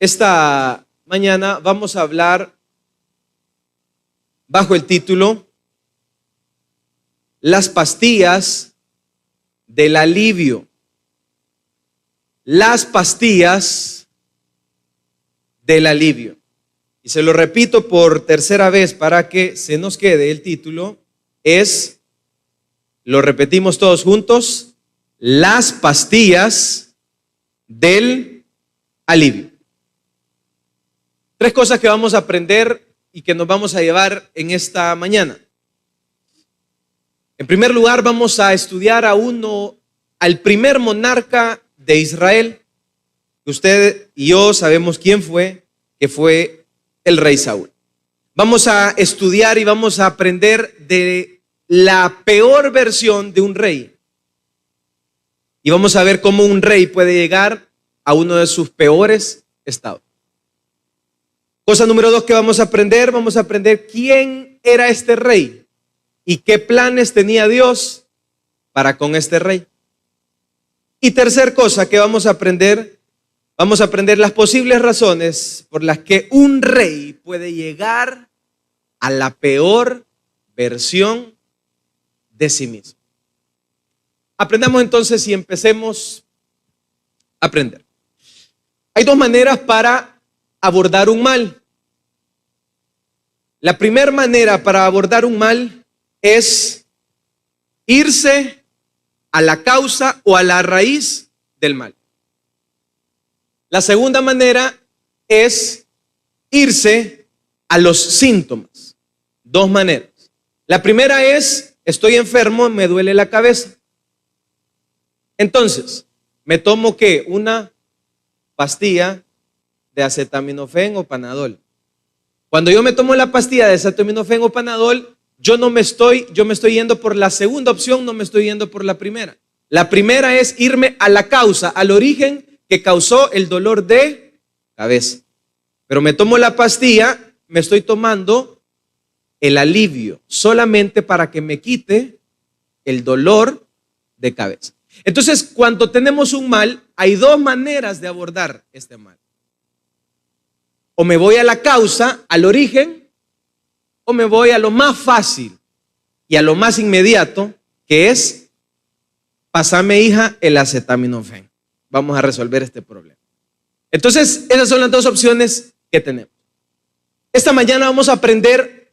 Esta mañana vamos a hablar bajo el título Las pastillas del alivio. Las pastillas del alivio. Y se lo repito por tercera vez para que se nos quede el título. Lo repetimos todos juntos, las pastillas del alivio. Tres cosas que vamos a aprender y que nos vamos a llevar en esta mañana. En primer lugar, vamos a estudiar al primer monarca de Israel. Usted y yo sabemos quién fue, que fue el rey Saúl. Vamos a estudiar y vamos a aprender de la peor versión de un rey. Y vamos a ver cómo un rey puede llegar a uno de sus peores estados. Cosa número 2 que vamos a aprender quién era este rey y qué planes tenía Dios para con este rey. Y tercer cosa que vamos a aprender las posibles razones por las que un rey puede llegar a la peor versión de sí mismo. Aprendamos entonces y empecemos a aprender. Hay dos maneras para abordar un mal. La primera manera para abordar un mal es irse a la causa o a la raíz del mal. La segunda manera es irse a los síntomas. Dos maneras. La primera es, estoy enfermo, me duele la cabeza. Entonces, me tomo ¿qué? Una pastilla de acetaminofén o Panadol. Cuando yo me tomo la pastilla de acetaminofén o Panadol, yo me estoy yendo por la segunda opción, no me estoy yendo por la primera. La primera es irme a la causa, al origen que causó el dolor de cabeza. Pero me tomo la pastilla, me estoy tomando el alivio, solamente para que me quite el dolor de cabeza. Entonces, cuando tenemos un mal, hay dos maneras de abordar este mal. O me voy a la causa, al origen, o me voy a lo más fácil y a lo más inmediato, que es, pásame, hija, el acetaminofén. Vamos a resolver este problema. Entonces, esas son las dos opciones que tenemos. Esta mañana vamos a aprender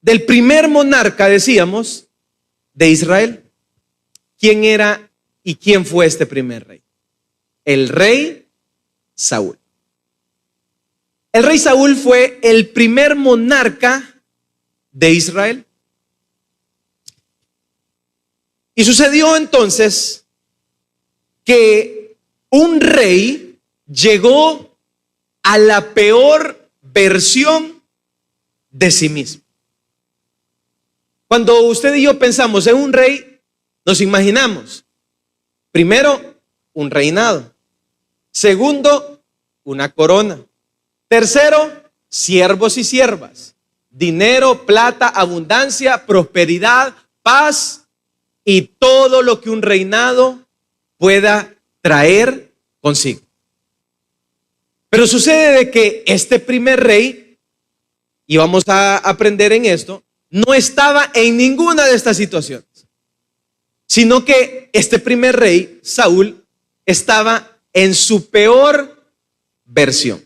del primer monarca, decíamos, de Israel. ¿Quién era y quién fue este primer rey? El rey Saúl. El rey Saúl fue el primer monarca de Israel. Y sucedió entonces que un rey llegó a la peor versión de sí mismo. Cuando usted y yo pensamos en un rey, nos imaginamos, primero, un reinado. Segundo, una corona. Tercero, siervos y siervas. Dinero, plata, abundancia, prosperidad, paz y todo lo que un reinado pueda traer consigo. Pero sucede de que este primer rey, y vamos a aprender en esto, no estaba en ninguna de estas situaciones, sino que este primer rey, Saúl, estaba en su peor versión.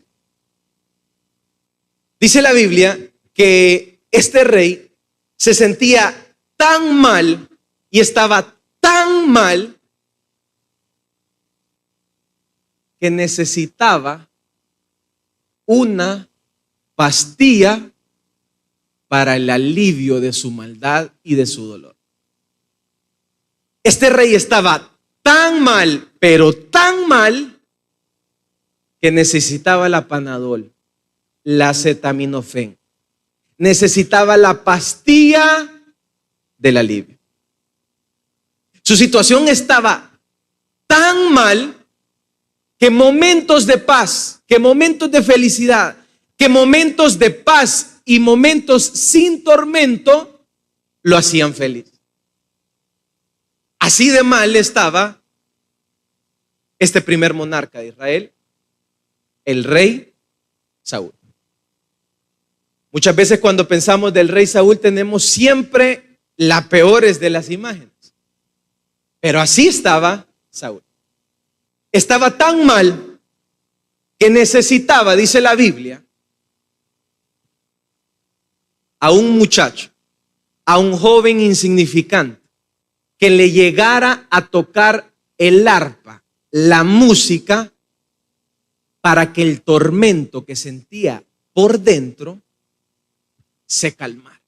Dice la Biblia que este rey se sentía tan mal y estaba tan mal que necesitaba una pastilla para el alivio de su maldad y de su dolor. Este rey estaba tan mal, pero tan mal, que necesitaba la Panadol, la acetaminofén. Necesitaba la pastilla del alivio. Su situación estaba tan mal que momentos de paz, que momentos de felicidad, que momentos de paz y momentos sin tormento lo hacían feliz. Así de mal estaba este primer monarca de Israel. el rey Saúl. Muchas veces cuando pensamos del rey Saúl tenemos siempre las peores de las imágenes. Pero así estaba Saúl. Estaba tan mal que necesitaba, dice la Biblia, a un muchacho, a un joven insignificante, que le llegara a tocar el arpa, la música, para que el tormento que sentía por dentro se calmara.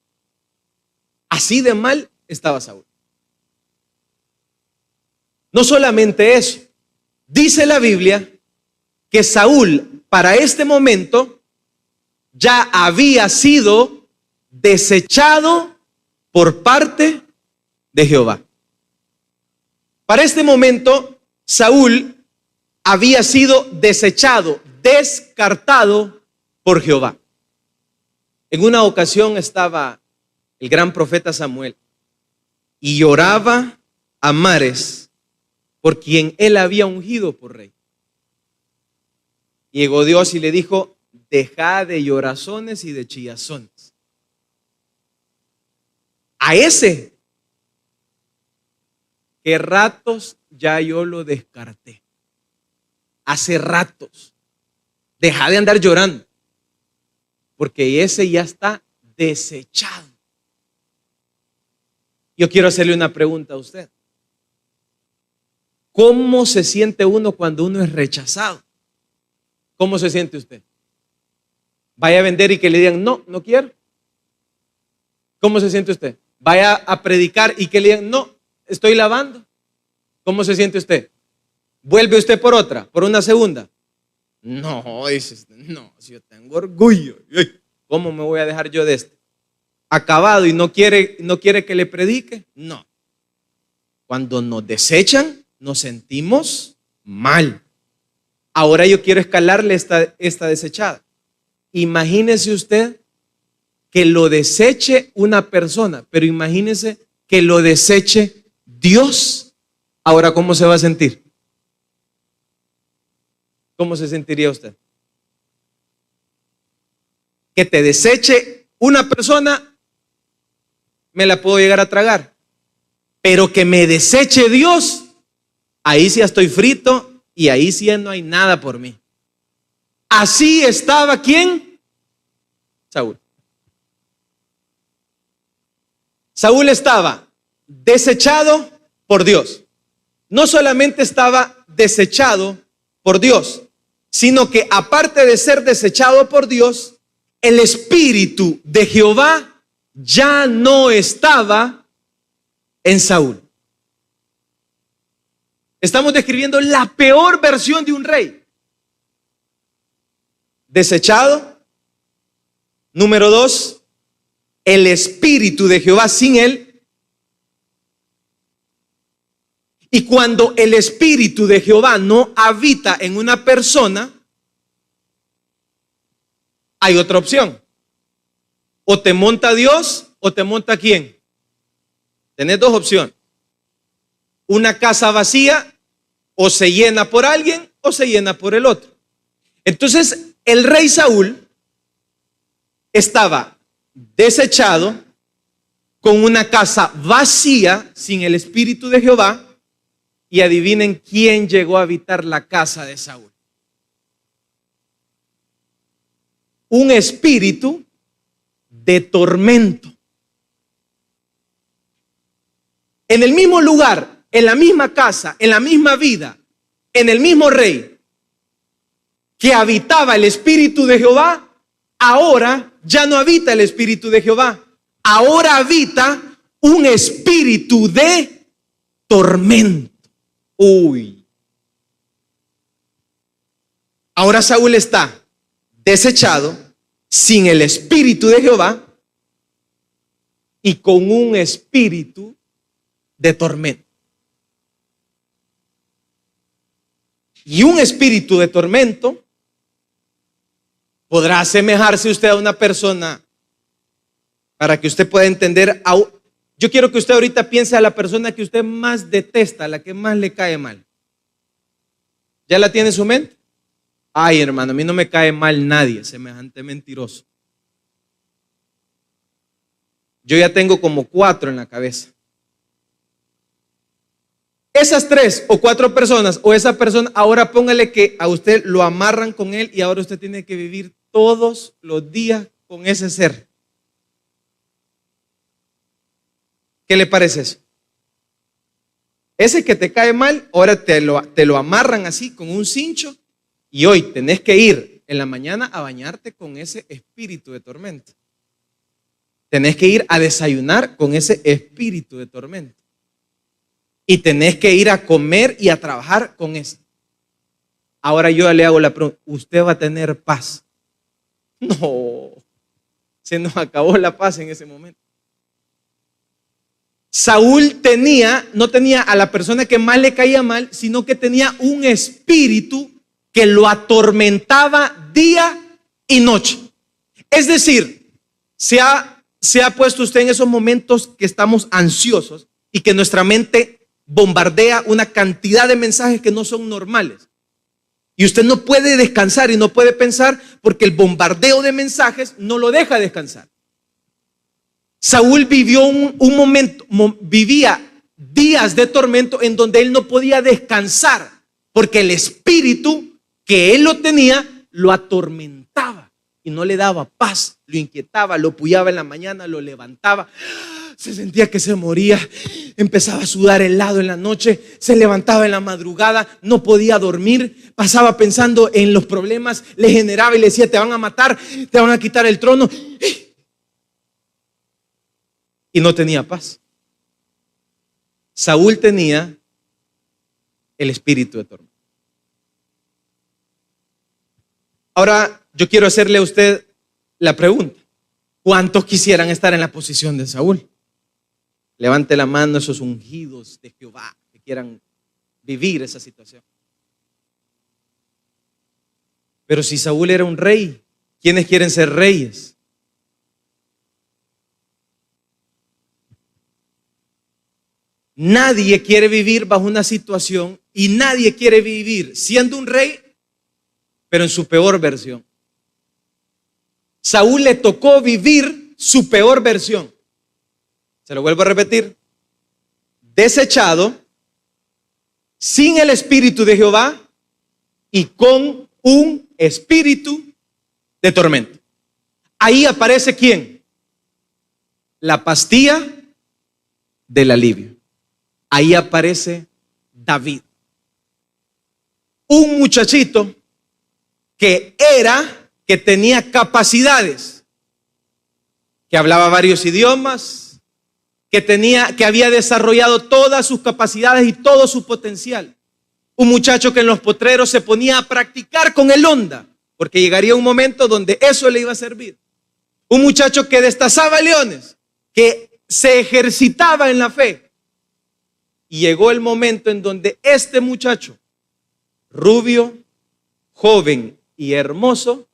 Así de mal estaba Saúl. No solamente eso, dice la Biblia que Saúl para este momento ya había sido desechado por parte de Jehová. Para este momento Saúl había sido desechado, descartado por Jehová. En una ocasión estaba el gran profeta Samuel y lloraba a mares por quien él había ungido por rey. Llegó Dios y le dijo: deja de llorazones y de chillazones. A ese que ratos ya yo lo descarté. Hace ratos. Deja de andar llorando, porque ese ya está desechado. Yo quiero hacerle una pregunta a usted. ¿Cómo se siente uno cuando uno es rechazado? ¿Cómo se siente usted? Vaya a vender y que le digan: no, no quiero. ¿Cómo se siente usted? Vaya a predicar y que le digan: no, estoy lavando. ¿Cómo se siente usted? ¿Vuelve usted por otra, por una segunda? No, dice, no, si yo tengo orgullo, ¿cómo me voy a dejar yo de este? Acabado y no quiere que le predique. No. Cuando nos desechan, nos sentimos mal. Ahora yo quiero escalarle esta desechada. Imagínese usted que lo deseche una persona, pero imagínese que lo deseche Dios. Ahora, ¿cómo se va a sentir? ¿Cómo se sentiría usted? Que te deseche una persona, me la puedo llegar a tragar. Pero que me deseche Dios, ahí sí estoy frito y ahí sí no hay nada por mí. Así estaba ¿quién? Saúl. Saúl estaba desechado por Dios. No solamente estaba desechado por Dios, sino que aparte de ser desechado por Dios, el Espíritu de Jehová ya no estaba en Saúl. Estamos describiendo la peor versión de un rey. Desechado. Número 2, el Espíritu de Jehová sin él. Y cuando el Espíritu de Jehová no habita en una persona, hay otra opción. O te monta Dios o te monta ¿quién? Tenés dos opciones. Una casa vacía, o se llena por alguien o se llena por el otro. Entonces el rey Saúl estaba desechado, con una casa vacía, sin el Espíritu de Jehová. Y adivinen quién llegó a habitar la casa de Saúl. Un espíritu de tormento. En el mismo lugar, en la misma casa, en la misma vida, en el mismo rey que habitaba el Espíritu de Jehová, ahora ya no habita el Espíritu de Jehová. Ahora habita un espíritu de tormento. Uy. Ahora Saúl está desechado, sin el Espíritu de Jehová y con un espíritu de tormento. Y un espíritu de tormento podrá asemejarse usted a una persona, para que usted pueda entender. Yo quiero que usted ahorita piense a la persona que usted más detesta, a la que más le cae mal. ¿Ya la tiene en su mente? Ay, hermano, a mí no me cae mal nadie, semejante mentiroso. Yo ya tengo como 4 en la cabeza. Esas 3 o 4 personas o esa persona, ahora póngale que a usted lo amarran con él y ahora usted tiene que vivir todos los días con ese ser. ¿Qué le parece eso? Ese que te cae mal, ahora te lo amarran así con un cincho y hoy tenés que ir en la mañana a bañarte con ese espíritu de tormento. Tenés que ir a desayunar con ese espíritu de tormento. Y tenés que ir a comer y a trabajar con eso. Ahora yo le hago la pregunta, ¿usted va a tener paz? No, se nos acabó la paz en ese momento. Saúl no tenía a la persona que más le caía mal, sino que tenía un espíritu que lo atormentaba día y noche. Es decir, se ha puesto usted en esos momentos que estamos ansiosos y que nuestra mente bombardea una cantidad de mensajes que no son normales. Y usted no puede descansar y no puede pensar porque el bombardeo de mensajes no lo deja descansar. Saúl vivió vivía días de tormento en donde él no podía descansar porque el espíritu que él lo tenía lo atormentaba y no le daba paz, lo inquietaba, lo puyaba en la mañana, lo levantaba. Se sentía que se moría, empezaba a sudar helado en la noche, se levantaba en la madrugada, no podía dormir, pasaba pensando en los problemas, le generaba y le decía, te van a matar, te van a quitar el trono. Y no tenía paz. Saúl tenía el espíritu de tormento. Ahora yo quiero hacerle a usted la pregunta, ¿cuántos quisieran estar en la posición de Saúl? Levante la mano esos ungidos de Jehová que quieran vivir esa situación. Pero si Saúl era un rey, ¿quiénes quieren ser reyes? Nadie quiere vivir bajo una situación y nadie quiere vivir siendo un rey, pero en su peor versión. Saúl le tocó vivir su peor versión. Se lo vuelvo a repetir. Desechado, sin el espíritu de Jehová y con un espíritu de tormento. Ahí aparece ¿quién? La pastilla del alivio. Ahí aparece David. Un muchachito que tenía capacidades, que hablaba varios idiomas, que había desarrollado todas sus capacidades y todo su potencial. Un muchacho que en los potreros se ponía a practicar con el honda, porque llegaría un momento donde eso le iba a servir. Un muchacho que destazaba leones, que se ejercitaba en la fe. Y llegó el momento en donde este muchacho, rubio, joven y hermoso,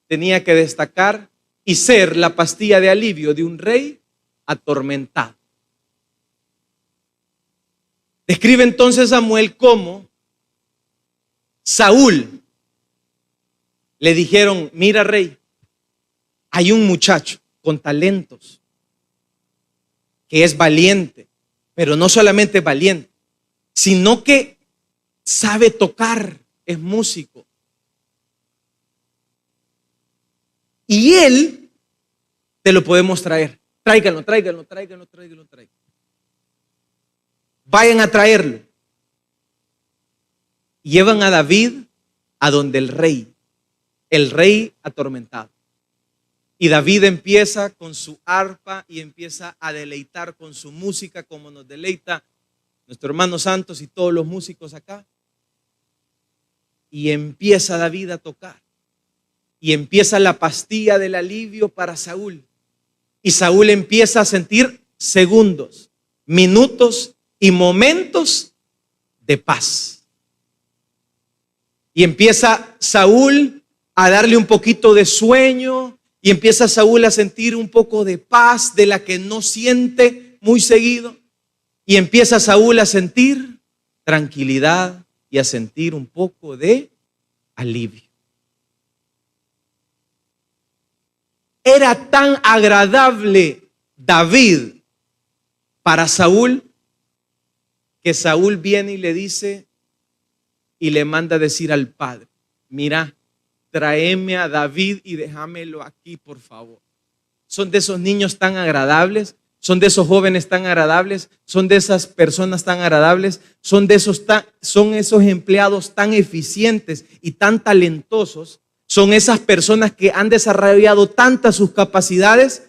tenía que destacar y ser la pastilla de alivio de un rey atormentado. Describe entonces Samuel cómo Saúl le dijeron, mira rey, hay un muchacho con talentos que es valiente, pero no solamente valiente, sino que sabe tocar, es músico. Y él te lo podemos traer. Tráiganlo. Vayan a traerlo. Llevan a David a donde el rey atormentado. Y David empieza con su arpa y empieza a deleitar con su música como nos deleita nuestro hermano Santos y todos los músicos acá. Y empieza David a tocar. Y empieza la pastilla del alivio para Saúl. Y Saúl empieza a sentir segundos, minutos y momentos de paz. Y empieza Saúl a darle un poquito de sueño. Y empieza Saúl a sentir un poco de paz de la que no siente muy seguido. Y empieza Saúl a sentir tranquilidad y a sentir un poco de alivio. Era tan agradable David para Saúl que Saúl viene y le dice y le manda a decir al padre: mira, tráeme a David y déjamelo aquí, por favor. Son de esos niños tan agradables, son de esos jóvenes tan agradables, son de esas personas tan agradables, son esos empleados tan eficientes y tan talentosos, son esas personas que han desarrollado tantas sus capacidades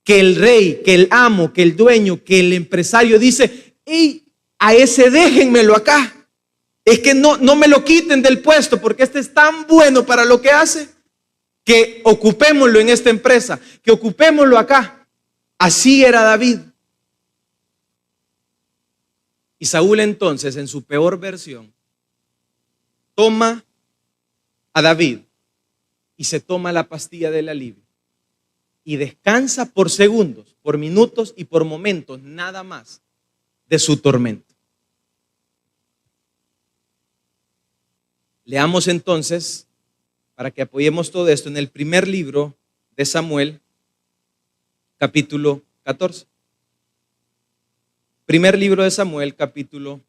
que el rey, que el amo, que el dueño, que el empresario dice: hey, a ese déjenmelo acá. Es que no me lo quiten del puesto, porque este es tan bueno para lo que hace, que ocupémoslo en esta empresa, que ocupémoslo acá. Así era David. Y Saúl entonces, en su peor versión, toma a David y se toma la pastilla del alivio y descansa por segundos, por minutos y por momentos nada más de su tormento. Leamos entonces, para que apoyemos todo esto, en el primer libro de Samuel, capítulo 14. Primer libro de Samuel, capítulo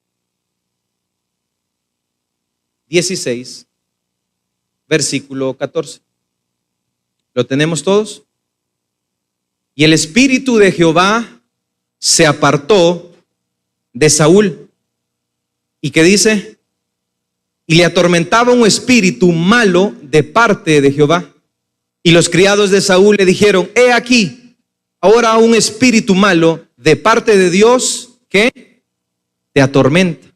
16, versículo 14. ¿Lo tenemos todos? Y el espíritu de Jehová se apartó de Saúl. ¿Y qué dice? Y le atormentaba un espíritu malo de parte de Jehová. Y los criados de Saúl le dijeron: he aquí, ahora un espíritu malo de parte de Dios que te atormenta.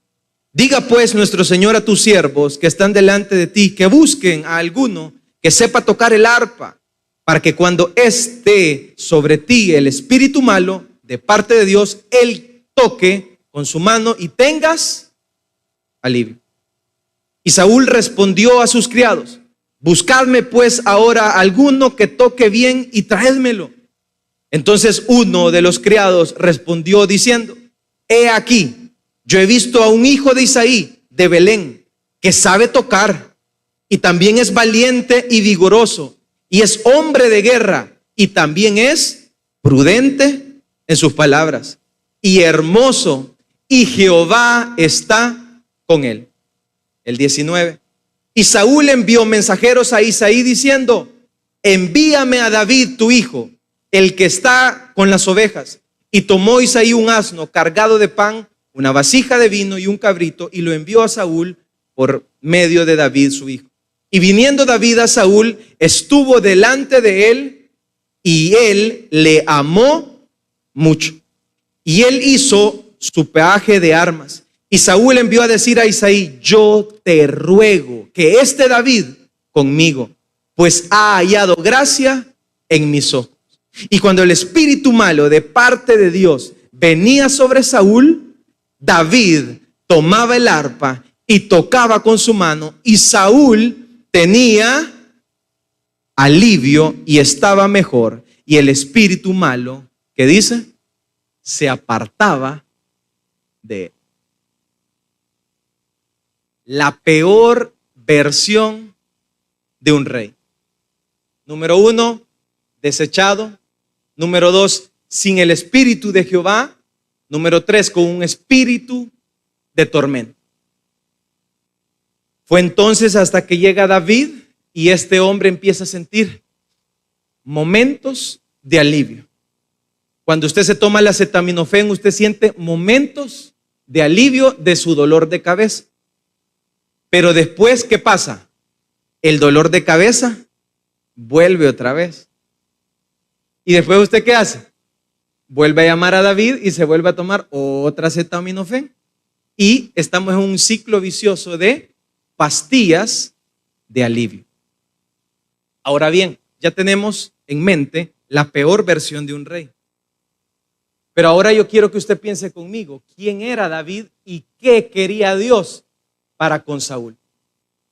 Diga pues nuestro Señor a tus siervos que están delante de ti, que busquen a alguno que sepa tocar el arpa, para que cuando esté sobre ti el espíritu malo de parte de Dios, él toque con su mano y tengas alivio. Y Saúl respondió a sus criados: buscadme pues ahora alguno que toque bien y traédmelo. Entonces uno de los criados respondió diciendo: he aquí, yo he visto a un hijo de Isaí de Belén que sabe tocar y también es valiente y vigoroso y es hombre de guerra y también es prudente en sus palabras y hermoso, y Jehová está con él. El 19. Y Saúl envió mensajeros a Isaí diciendo: envíame a David tu hijo, el que está con las ovejas. Y tomó Isaí un asno cargado de pan, una vasija de vino y un cabrito, y lo envió a Saúl por medio de David su hijo. Y viniendo David a Saúl, estuvo delante de él, y él le amó mucho. Y él hizo su peaje de armas. Y Saúl envió a decir a Isaí: yo te ruego que esté David conmigo, pues ha hallado gracia en mis ojos. Y cuando el espíritu malo de parte de Dios venía sobre Saúl, David tomaba el arpa y tocaba con su mano, y Saúl tenía alivio y estaba mejor. Y el espíritu malo, ¿qué dice? Se apartaba de él. La peor versión de un rey. Número 1, desechado. Número 2, sin el espíritu de Jehová. Número 3, con un espíritu de tormento. Fue entonces hasta que llega David y este hombre empieza a sentir momentos de alivio. Cuando usted se toma el acetaminofén, usted siente momentos de alivio de su dolor de cabeza. Pero después, ¿qué pasa? El dolor de cabeza vuelve otra vez. ¿Y después usted qué hace? Vuelve a llamar a David y se vuelve a tomar otra acetaminofén. Y estamos en un ciclo vicioso de pastillas de alivio. Ahora bien, ya tenemos en mente la peor versión de un rey. Pero ahora yo quiero que usted piense conmigo, ¿quién era David y qué quería Dios para con Saúl?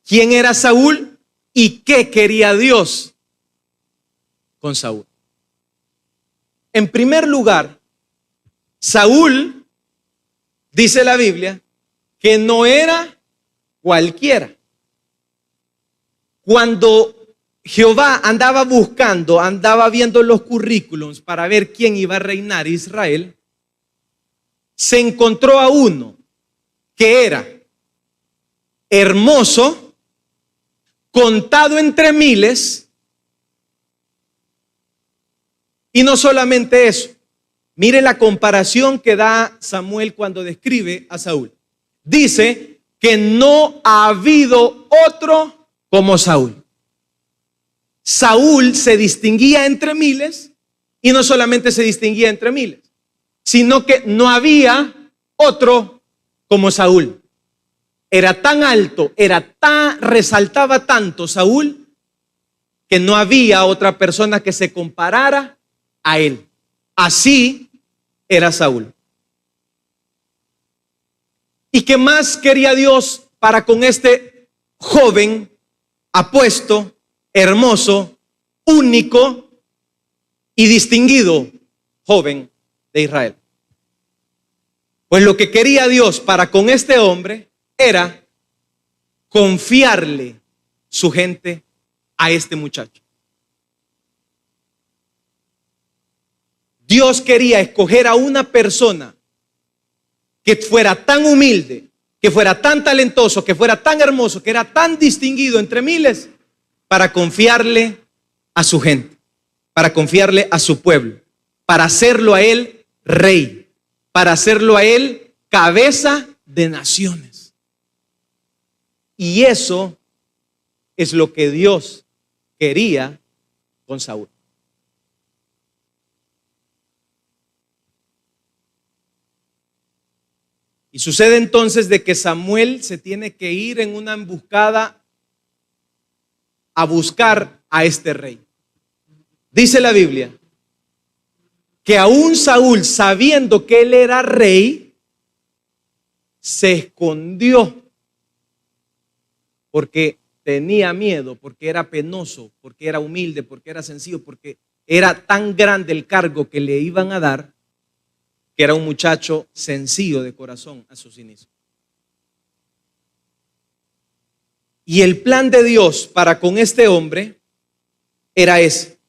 ¿Quién era Saúl y qué quería Dios con Saúl? En primer lugar, Saúl, dice la Biblia, que no era cualquiera. Cuando Jehová andaba buscando, andaba viendo los currículums para ver quién iba a reinar Israel, se encontró a uno que era hermoso, contado entre miles, y no solamente eso. Mire la comparación que da Samuel cuando describe a Saúl. Dice que no ha habido otro como Saúl. Saúl se distinguía entre miles, y no solamente se distinguía entre miles, sino que no había otro como Saúl. Era tan alto, resaltaba tanto Saúl, que no había otra persona que se comparara a él. Así era Saúl. ¿Y qué más quería Dios para con este joven, apuesto, hermoso, único y distinguido joven de Israel? Pues lo que quería Dios para con este hombre era confiarle su gente a este muchacho. Dios quería escoger a una persona que fuera tan humilde, que fuera tan talentoso, que fuera tan hermoso, que era tan distinguido entre miles, para confiarle a su gente, para confiarle a su pueblo, para hacerlo a él rey, para hacerlo a él cabeza de naciones. Y eso es lo que Dios quería con Saúl. Y sucede entonces de que Samuel se tiene que ir en una emboscada a buscar a este rey. Dice la Biblia que aún Saúl, sabiendo que él era rey, se escondió porque tenía miedo, porque era penoso, porque era humilde, porque era sencillo, porque era tan grande el cargo que le iban a dar, que era un muchacho sencillo de corazón a sus inicios. Y el plan de Dios para con este hombre era ese: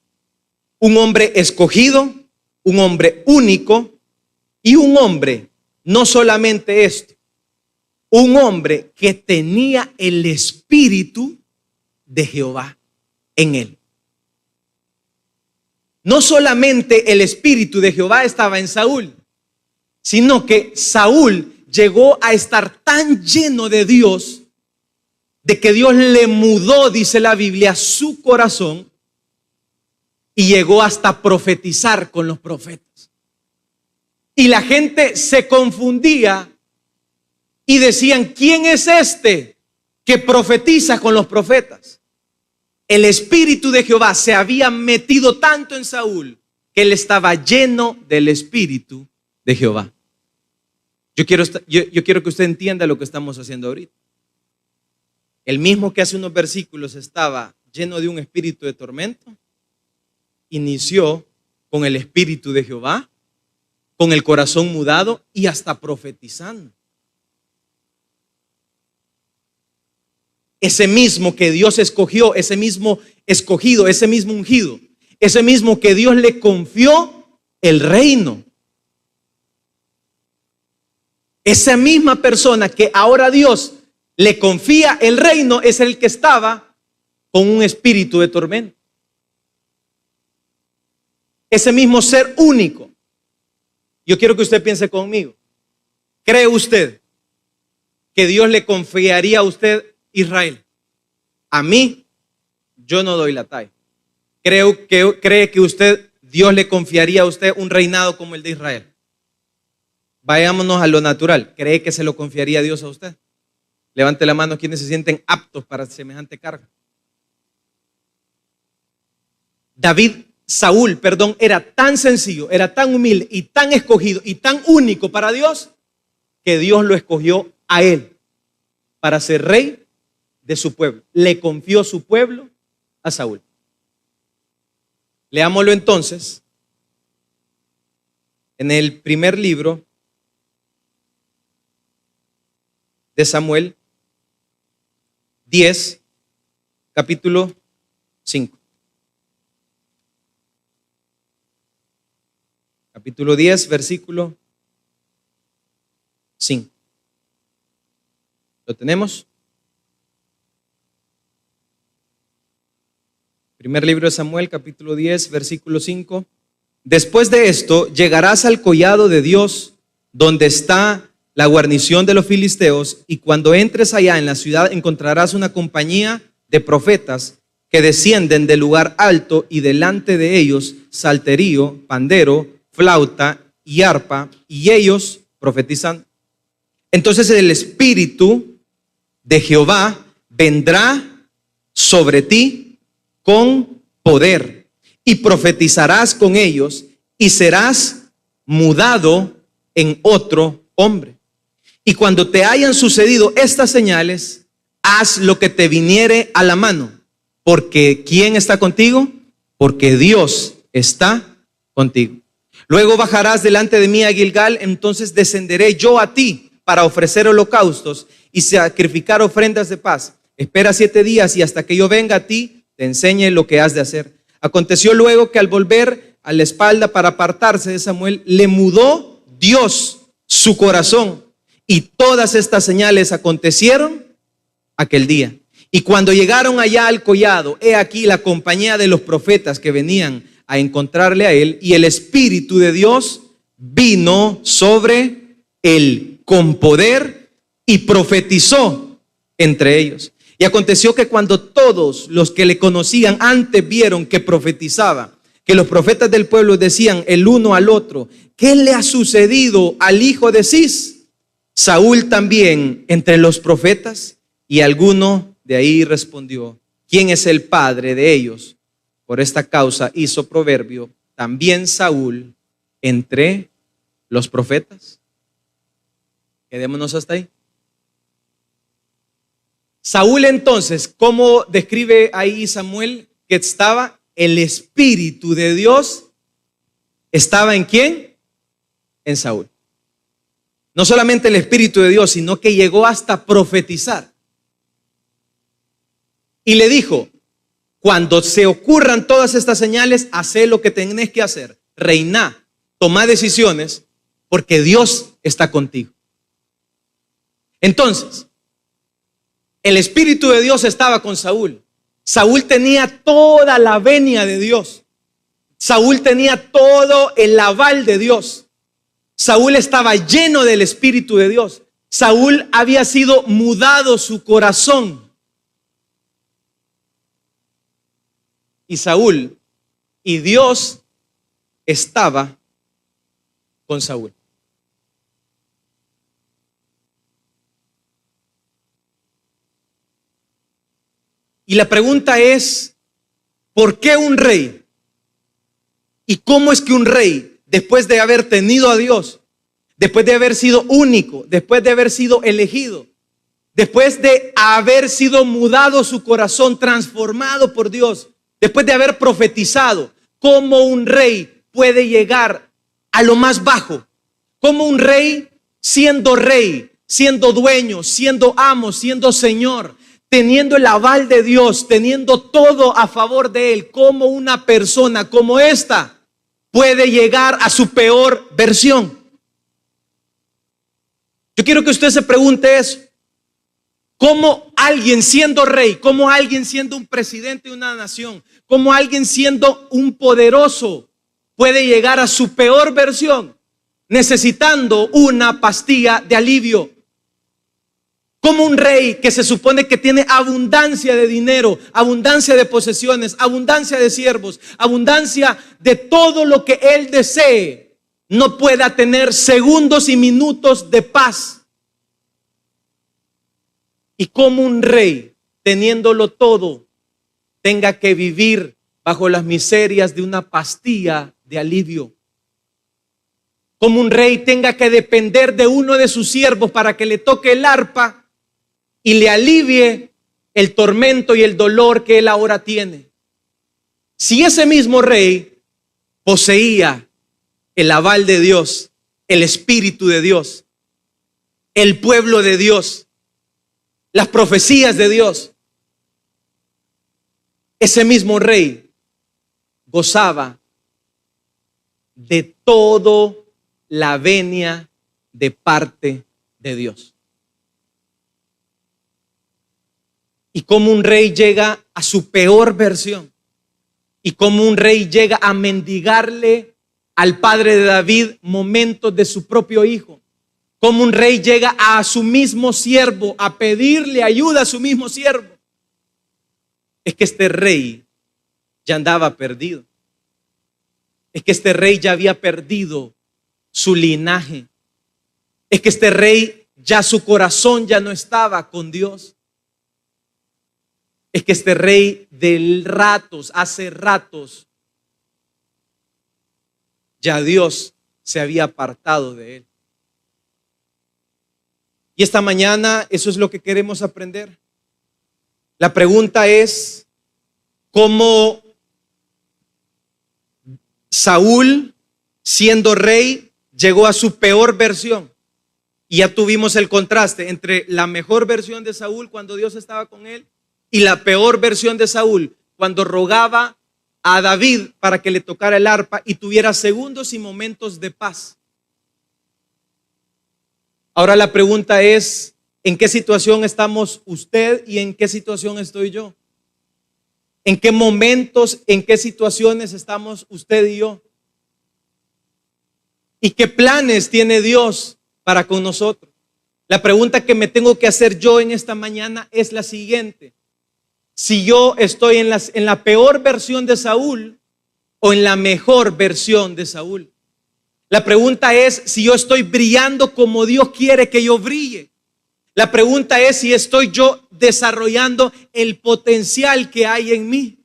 un hombre escogido, un hombre único, y un hombre, no solamente esto, un hombre que tenía el espíritu de Jehová en él. No solamente el espíritu de Jehová estaba en Saúl, sino que Saúl llegó a estar tan lleno de Dios, de que Dios le mudó, dice la Biblia, su corazón, y llegó hasta profetizar con los profetas. Y la gente se confundía y decían: ¿quién es este que profetiza con los profetas? El espíritu de Jehová se había metido tanto en Saúl que él estaba lleno del espíritu de Jehová. Yo quiero que usted entienda lo que estamos haciendo ahorita. El mismo que hace unos versículos estaba lleno de un espíritu de tormento, inició con el espíritu de Jehová, con el corazón mudado y hasta profetizando. Ese mismo que Dios escogió, ese mismo escogido, ese mismo ungido, ese mismo que Dios le confió el reino. Esa misma persona que ahora Dios le confía el reino es el que estaba con un espíritu de tormento. Ese mismo ser único. Yo quiero que usted piense conmigo. ¿Cree usted que Dios le confiaría a usted Israel? A mí, yo no doy la talla. ¿Cree que usted, Dios le confiaría a usted un reinado como el de Israel? Vayámonos a lo natural. ¿Cree que se lo confiaría Dios a usted? Levante la mano quienes se sienten aptos para semejante cargo. Saúl, era tan sencillo, era tan humilde y tan escogido y tan único para Dios, que Dios lo escogió a él para ser rey de su pueblo. Le confió su pueblo a Saúl. Leámoslo entonces en el primer libro de Samuel 10, capítulo 5. Capítulo 10, versículo 5. ¿Lo tenemos? Primer libro de Samuel, capítulo 10, versículo 5. Después de esto, llegarás al collado de Dios, donde está la guarnición de los filisteos, y cuando entres allá en la ciudad encontrarás una compañía de profetas que descienden del lugar alto, y delante de ellos salterio, pandero, flauta y arpa, y ellos profetizan. Entonces el Espíritu de Jehová vendrá sobre ti con poder, y profetizarás con ellos, y serás mudado en otro hombre. Y cuando te hayan sucedido estas señales, haz lo que te viniere a la mano, porque ¿quién está contigo? Porque Dios está contigo. Luego bajarás delante de mí a Gilgal, entonces descenderé yo a ti para ofrecer holocaustos y sacrificar ofrendas de paz. Espera 7 días y hasta que yo venga a ti, te enseñe lo que has de hacer. Aconteció luego que al volver a la espalda para apartarse de Samuel, le mudó Dios su corazón, y todas estas señales acontecieron aquel día. Y cuando llegaron allá al collado, he aquí la compañía de los profetas que venían a encontrarle a él, y el Espíritu de Dios vino sobre él con poder y profetizó entre ellos. Y aconteció que cuando todos los que le conocían antes vieron que profetizaba, que los profetas del pueblo decían el uno al otro: ¿qué le ha sucedido al hijo de Cis? Saúl también entre los profetas. Y alguno de ahí respondió: ¿quién es el padre de ellos? Por esta causa hizo proverbio también Saúl entre los profetas. Quedémonos hasta ahí. Saúl, entonces, ¿cómo describe ahí Samuel que estaba? El Espíritu de Dios estaba ¿en quién? En Saúl. No solamente el Espíritu de Dios, sino que llegó hasta profetizar. Y le dijo: cuando se ocurran todas estas señales, hacé lo que tenés que hacer. Reiná, toma decisiones, porque Dios está contigo. Entonces, el Espíritu de Dios estaba con Saúl. Saúl tenía toda la venia de Dios. Saúl tenía todo el aval de Dios. Saúl estaba lleno del Espíritu de Dios. Saúl había sido mudado su corazón. Y Saúl y Dios estaba con Saúl. Y la pregunta es: ¿por qué un rey? ¿Y cómo es que un rey, después de haber tenido a Dios, después de haber sido único, después de haber sido elegido, después de haber sido mudado su corazón, transformado por Dios, después de haber profetizado, cómo un rey puede llegar a lo más bajo? ¿Cómo un rey, siendo dueño, siendo amo, siendo señor, teniendo el aval de Dios, teniendo todo a favor de él, cómo una persona como esta puede llegar a su peor versión? Yo quiero que usted se pregunte eso. ¿Cómo alguien siendo rey, cómo alguien siendo un presidente de una nación, cómo alguien siendo un poderoso puede llegar a su peor versión necesitando una pastilla de alivio? Como un rey que se supone que tiene abundancia de dinero, abundancia de posesiones, abundancia de siervos, abundancia de todo lo que él desee, no pueda tener segundos y minutos de paz. Y como un rey, teniéndolo todo, tenga que vivir bajo las miserias de una pastilla de alivio. Como un rey tenga que depender de uno de sus siervos para que le toque el arpa y le alivie el tormento y el dolor que él ahora tiene. Si ese mismo rey poseía el aval de Dios, el Espíritu de Dios, el pueblo de Dios, las profecías de Dios, ese mismo rey gozaba de todo la venia de parte de Dios. Y como un rey llega a su peor versión, y como un rey llega a mendigarle al padre de David momentos de su propio hijo, como un rey llega a su mismo siervo a pedirle ayuda a su mismo siervo. Es que este rey ya andaba perdido. Es que este rey ya había perdido su linaje. Es que este rey ya su corazón ya no estaba con Dios. Es que este rey hace ratos, ya Dios se había apartado de él. Y esta mañana eso es lo que queremos aprender. La pregunta es, ¿cómo Saúl, siendo rey, llegó a su peor versión? Y ya tuvimos el contraste entre la mejor versión de Saúl cuando Dios estaba con él y la peor versión de Saúl cuando rogaba a David para que le tocara el arpa y tuviera segundos y momentos de paz. Ahora la pregunta es, ¿en qué situación estamos usted y en qué situación estoy yo? ¿En qué momentos, en qué situaciones estamos usted y yo? ¿Y qué planes tiene Dios para con nosotros? La pregunta que me tengo que hacer yo en esta mañana es la siguiente: si yo estoy en la peor versión de Saúl o en la mejor versión de Saúl. La pregunta es si yo estoy brillando como Dios quiere que yo brille. La pregunta es si estoy yo desarrollando el potencial que hay en mí.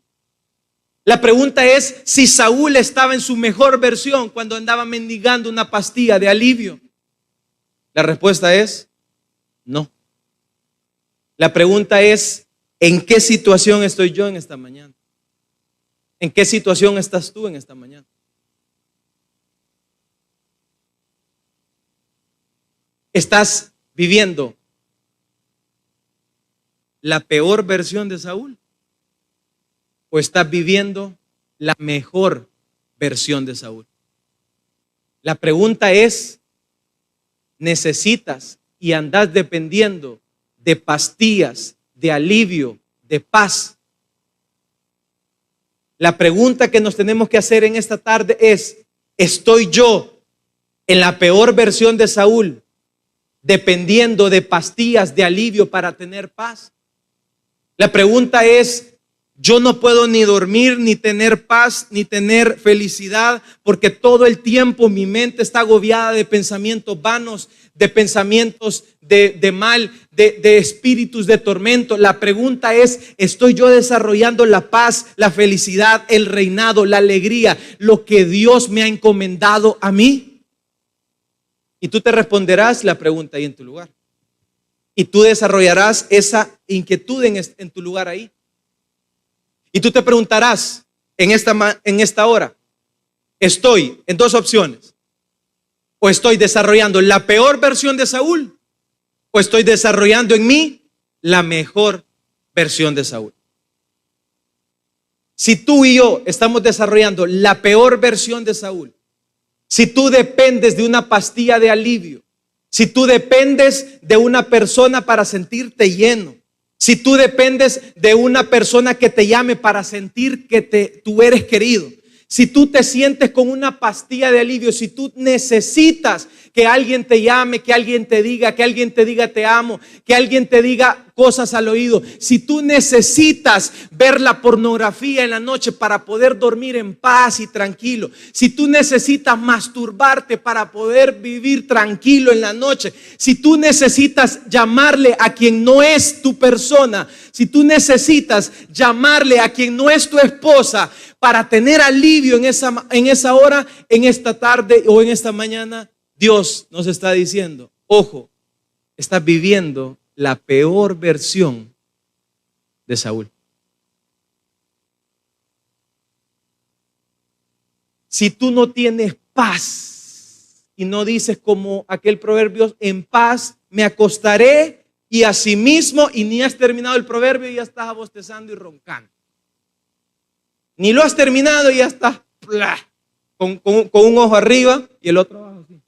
La pregunta es si Saúl estaba en su mejor versión cuando andaba mendigando una pastilla de alivio. La respuesta es no. La pregunta es, ¿en qué situación estoy yo en esta mañana? ¿En qué situación estás tú en esta mañana? ¿Estás viviendo la peor versión de Saúl o estás viviendo la mejor versión de Saúl? La pregunta es, ¿necesitas y andas dependiendo de pastillas, de alivio, de paz? La pregunta que nos tenemos que hacer en esta tarde es, ¿estoy yo en la peor versión de Saúl, dependiendo de pastillas de alivio para tener paz? La pregunta es, yo no puedo ni dormir, ni tener paz, ni tener felicidad, porque todo el tiempo mi mente está agobiada de pensamientos vanos, de pensamientos de mal, de espíritus de tormento. La pregunta es, ¿estoy yo desarrollando la paz, la felicidad, el reinado, la alegría, lo que Dios me ha encomendado a mí? Y tú te responderás la pregunta ahí en tu lugar. Y tú desarrollarás esa inquietud en tu lugar ahí. Y tú te preguntarás en esta hora, ¿estoy en dos opciones? ¿O estoy desarrollando la peor versión de Saúl? ¿O estoy desarrollando en mí la mejor versión de Saúl? Si tú y yo estamos desarrollando la peor versión de Saúl, si tú dependes de una pastilla de alivio, si tú dependes de una persona para sentirte lleno, si tú dependes de una persona que te llame para sentir que tú eres querido, si tú te sientes con una pastilla de alivio, si tú necesitas que alguien te llame, que alguien te diga te amo, que alguien te diga cosas al oído, si tú necesitas ver la pornografía en la noche para poder dormir en paz y tranquilo, si tú necesitas masturbarte para poder vivir tranquilo en la noche, si tú necesitas llamarle a quien no es tu persona, si tú necesitas llamarle a quien no es tu esposa para tener alivio en esa hora, en esta tarde o en esta mañana, Dios nos está diciendo, ojo, estás viviendo la peor versión de Saúl. Si tú no tienes paz y no dices como aquel proverbio, en paz me acostaré y asimismo, y ni has terminado el proverbio y ya estás bostezando y roncando. Ni lo has terminado y ya estás con un ojo arriba y el otro abajo. Así.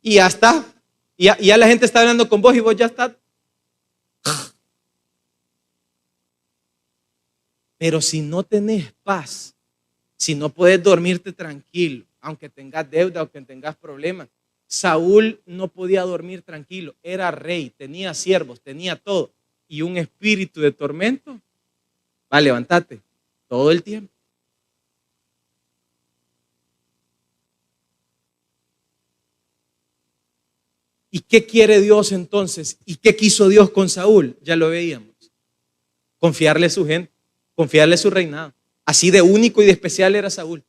Y ya está. Ya la gente está hablando con vos y vos ya estás. Pero si no tenés paz, si no puedes dormirte tranquilo, aunque tengas deuda, aunque tengas problemas. Saúl no podía dormir tranquilo, era rey, tenía siervos, tenía todo. Y un espíritu de tormento, levántate todo el tiempo. ¿Y qué quiere Dios entonces? ¿Y qué quiso Dios con Saúl? Ya lo veíamos. Confiarle a su gente, confiarle a su reinado. Así de único y de especial era Saúl.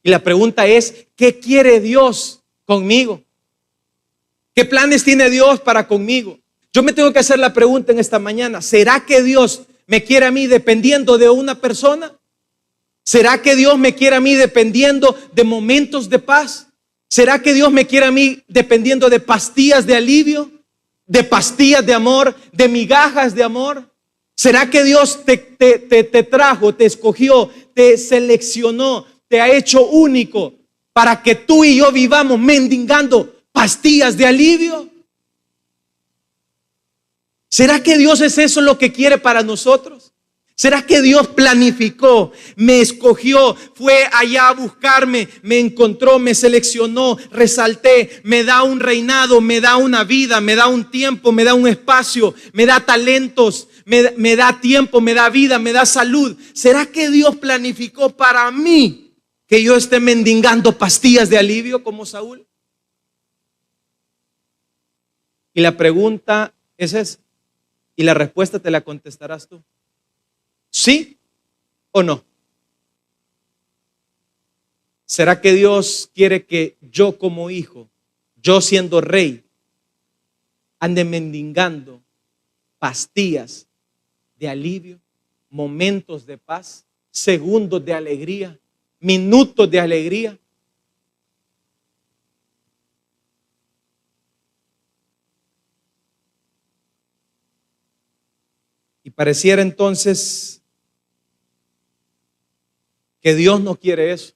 Y la pregunta es, ¿qué quiere Dios conmigo? ¿Qué planes tiene Dios para conmigo? Yo me tengo que hacer la pregunta en esta mañana, ¿será que Dios me quiere a mí dependiendo de una persona? ¿Será que Dios me quiere a mí dependiendo de momentos de paz? ¿Será que Dios me quiere a mí dependiendo de pastillas de alivio? ¿De pastillas de amor? ¿De migajas de amor? ¿Será que Dios te trajo, te escogió, te seleccionó, te ha hecho único para que tú y yo vivamos mendigando pastillas de alivio? ¿Será que Dios es eso lo que quiere para nosotros? ¿Será que Dios planificó, me escogió, fue allá a buscarme, me encontró, me seleccionó, resalté, me da un reinado, me da una vida, me da un tiempo, me da un espacio, me da talentos, me da tiempo, me da vida, me da salud? ¿Será que Dios planificó para mí que yo esté mendigando pastillas de alivio como Saúl? Y la pregunta es esa. Y la respuesta te la contestarás tú. ¿Sí o no? ¿Será que Dios quiere que yo como hijo, yo siendo rey, ande mendigando pastillas de alivio, momentos de paz, segundos de alegría, minutos de alegría? Y pareciera entonces que Dios no quiere eso.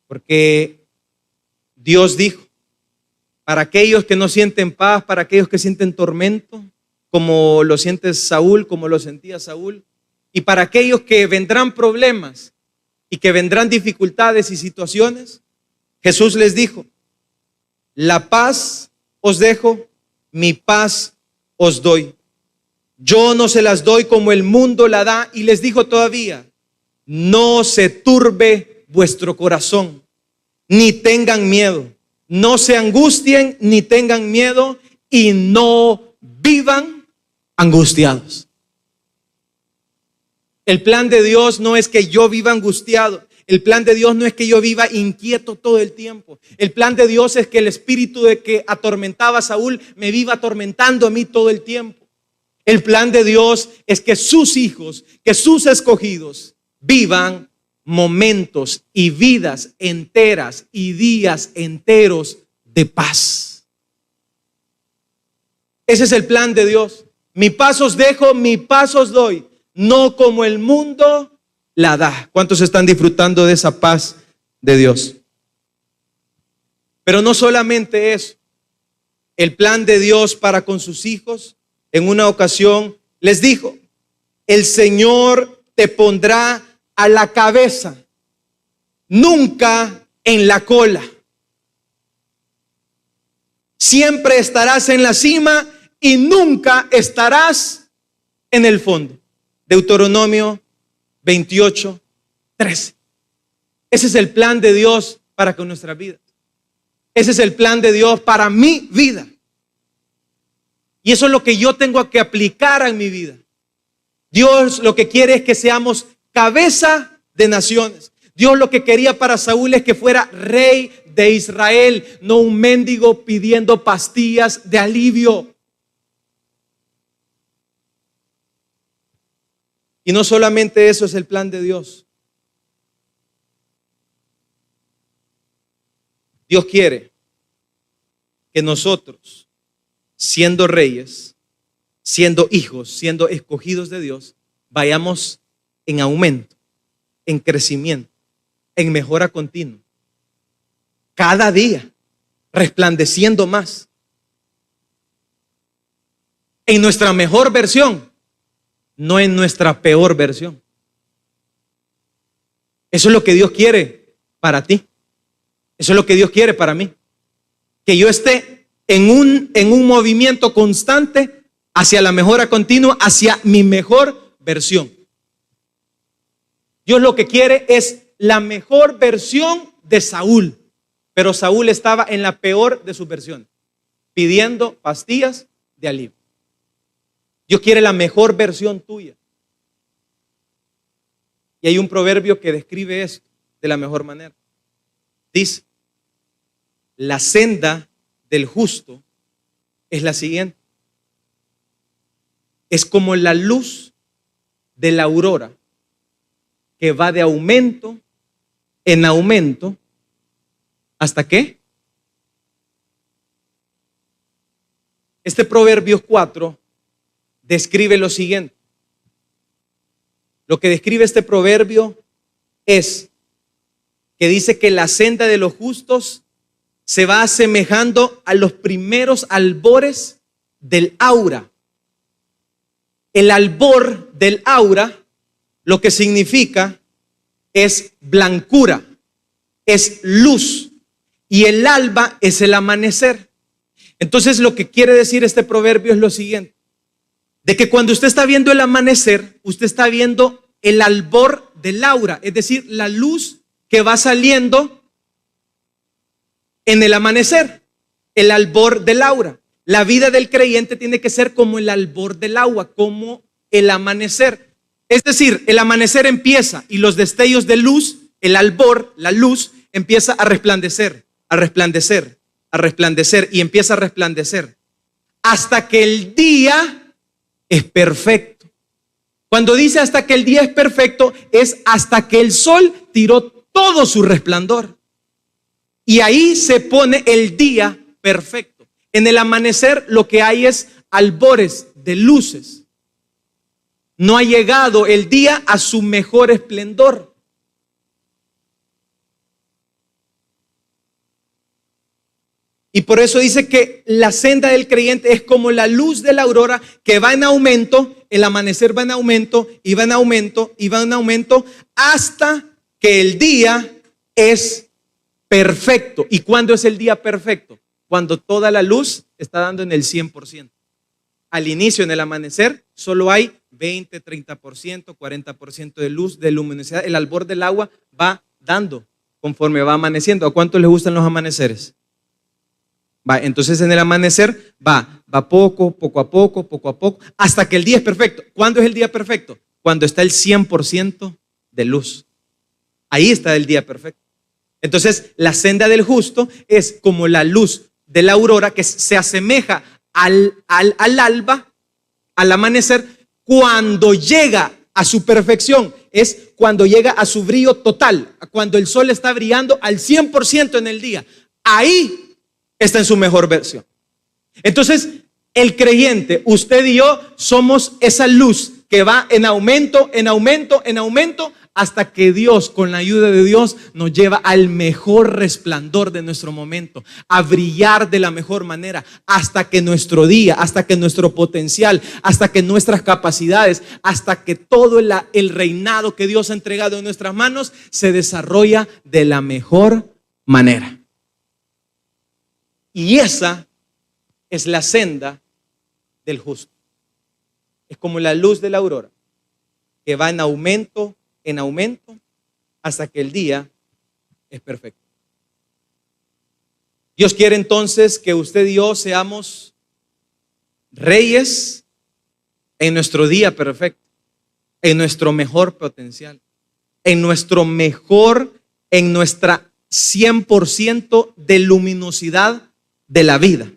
Porque Dios dijo, para aquellos que no sienten paz, para aquellos que sienten tormento, como lo siente Saúl, como lo sentía Saúl, y para aquellos que vendrán problemas y que vendrán dificultades y situaciones, Jesús les dijo, la paz os dejo, mi paz os doy. Yo no se las doy como el mundo la da. Y les dijo todavía, no se turbe vuestro corazón, ni tengan miedo. No se angustien, ni tengan miedo, y no vivan angustiados. El plan de Dios no es que yo viva angustiado. El plan de Dios no es que yo viva inquieto todo el tiempo. El plan de Dios es que el espíritu de que atormentaba a Saúl me viva atormentando a mí todo el tiempo. El plan de Dios es que sus hijos, que sus escogidos vivan momentos y vidas enteras y días enteros de paz. Ese es el plan de Dios. Mi paz os dejo, mi paz os doy, no como el mundo la da. ¿Cuántos están disfrutando de esa paz de Dios? Pero no solamente eso. El plan de Dios para con sus hijos, en una ocasión les dijo, el Señor te pondrá a la cabeza, nunca en la cola. Siempre estarás en la cima y nunca estarás en el fondo. Deuteronomio 28:13. Ese es el plan de Dios para con nuestra vida. Ese es el plan de Dios para mi vida. Y eso es lo que yo tengo que aplicar en mi vida. Dios lo que quiere es que seamos cabeza de naciones. Dios lo que quería para Saúl es que fuera rey de Israel, no un mendigo pidiendo pastillas de alivio. Y no solamente eso es el plan de Dios. Dios quiere que nosotros, siendo reyes, siendo hijos, siendo escogidos de Dios, vayamos en aumento, en crecimiento, en mejora continua. Cada día, resplandeciendo más. En nuestra mejor versión, no en nuestra peor versión. Eso es lo que Dios quiere para ti. Eso es lo que Dios quiere para mí. Que yo esté en un movimiento constante hacia la mejora continua, hacia mi mejor versión. Dios lo que quiere es la mejor versión de Saúl. Pero Saúl estaba en la peor de sus versiones, pidiendo pastillas de alivio. Dios quiere la mejor versión tuya. Y hay un proverbio que describe esto de la mejor manera. Dice: la senda del justo es la siguiente. Es como la luz de la aurora que va de aumento en aumento. ¿Hasta qué? Este Proverbios 4 describe lo siguiente. Lo que describe este proverbio es que dice que la senda de los justos se va asemejando a los primeros albores del aura. El albor del aura, lo que significa es blancura, es luz, y el alba es el amanecer. Entonces, lo que quiere decir este proverbio es lo siguiente: de que cuando usted está viendo el amanecer, usted está viendo el albor del aura, es decir, la luz que va saliendo en el amanecer, el albor del aura. La vida del creyente tiene que ser como el albor del agua, como el amanecer. Es decir, el amanecer empieza y los destellos de luz, el albor, la luz, empieza a resplandecer, a resplandecer, a resplandecer y empieza a resplandecer hasta que el día es perfecto. Cuando dice hasta que el día es perfecto, es hasta que el sol tiró todo su resplandor. Y ahí se pone el día perfecto. En el amanecer lo que hay es albores de luces. No ha llegado el día a su mejor esplendor. Y por eso dice que la senda del creyente es como la luz de la aurora que va en aumento, el amanecer va en aumento y va en aumento y va en aumento hasta que el día es perfecto. ¿Y cuándo es el día perfecto? Cuando toda la luz está dando en el 100%. Al inicio, en el amanecer, solo hay 20, 30%, 40% de luz, de luminosidad. El albor del agua va dando conforme va amaneciendo. ¿A cuánto les gustan los amaneceres? Va, entonces en el amanecer va poco a poco, hasta que el día es perfecto. ¿Cuándo es el día perfecto? Cuando está el 100% de luz. Ahí está el día perfecto. Entonces la senda del justo es como la luz de la aurora que se asemeja al alba, al amanecer, cuando llega a su perfección. Es cuando llega a su brillo total, cuando el sol está brillando al 100% en el día. Ahí está en su mejor versión. Entonces, el creyente, usted y yo, somos esa luz que va en aumento, en aumento, en aumento, hasta que Dios, con la ayuda de Dios, nos lleva al mejor resplandor de nuestro momento, a brillar de la mejor manera, hasta que nuestro día, hasta que nuestro potencial, hasta que nuestras capacidades, hasta que todo el reinado que Dios ha entregado en nuestras manos se desarrolla de la mejor manera. Y esa es la senda del justo. Es como la luz de la aurora que va en aumento, hasta que el día es perfecto. Dios quiere entonces que usted y yo seamos reyes en nuestro día perfecto, en nuestro mejor potencial, en nuestra 100% de luminosidad de la vida.